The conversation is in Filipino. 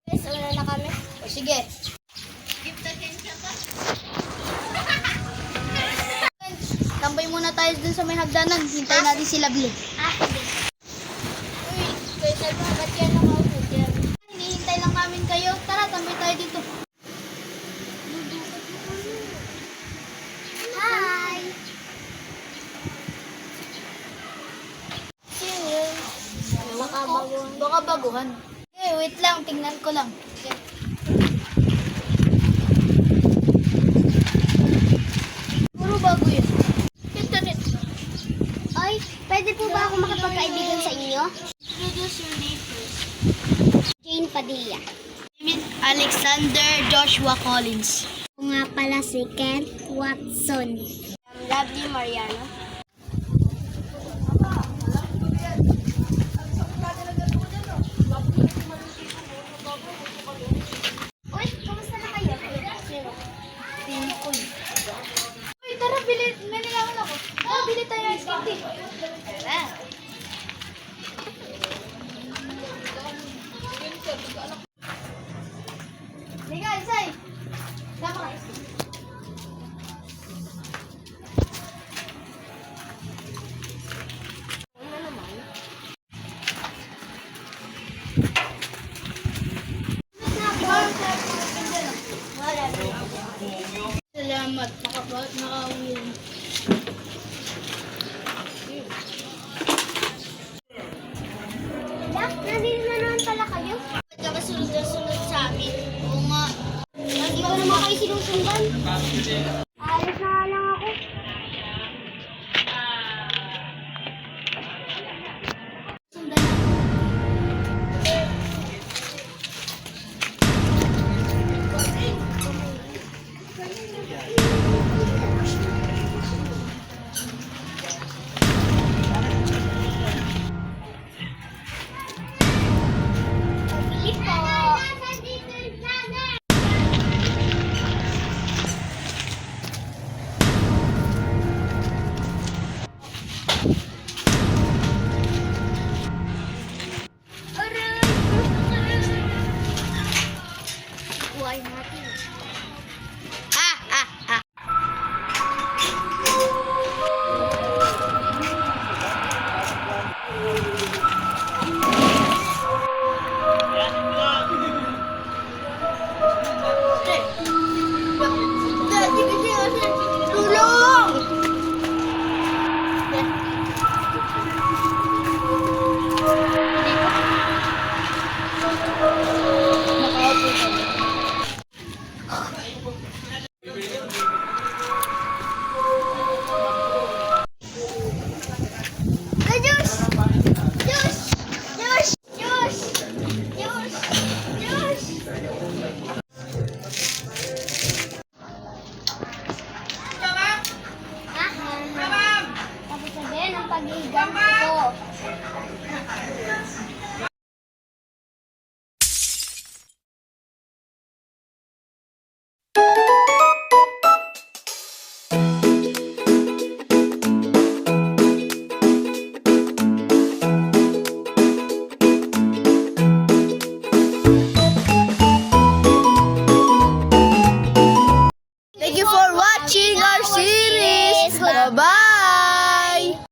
Guys, wala na kami. O sige. Tambay muna tayo dun sa may hagdanan. Hintayin natin si Lovely. Sige. Uy, kuya Salva, ba't yan nakaupod yan? Hinihintay lang namin kayo. Tara, tambay tayo dito. Hi! Baka baguhan. Eh, wait lang. Tingnan ko lang. Okay. Puro bago yun. Internet. Oy, pwede po ba ako makipagkaibigan sa inyo? Introduce your name first. Jane Padilla. Alexander Joshua Collins. Ako nga pala si Ken Watson. Lovely Mariano. Uy, kamusta na kayo? Uy, tara, bili. May nilaman ako. Tara, bili tayo ice candy. Tara. Liga, Isay. Sama ka. Ano naman? Wala. Salamat. Nakauwi rin. Dak, nandito na naman pala kayo. Ba't ka ba sunod sa amin? Oo nga. Hindi ko naman kayo sinusundan. Alis na nga lang ako. Sundan na. Pabili po. Buhay natin. Ah, ah, ah. Daddy, kasi tulong! Nakaupo kami. Diyos! Diyos! Diyos! Diyos! Diyos! Diyos! Tapos sabihin ang pag-iigan ko.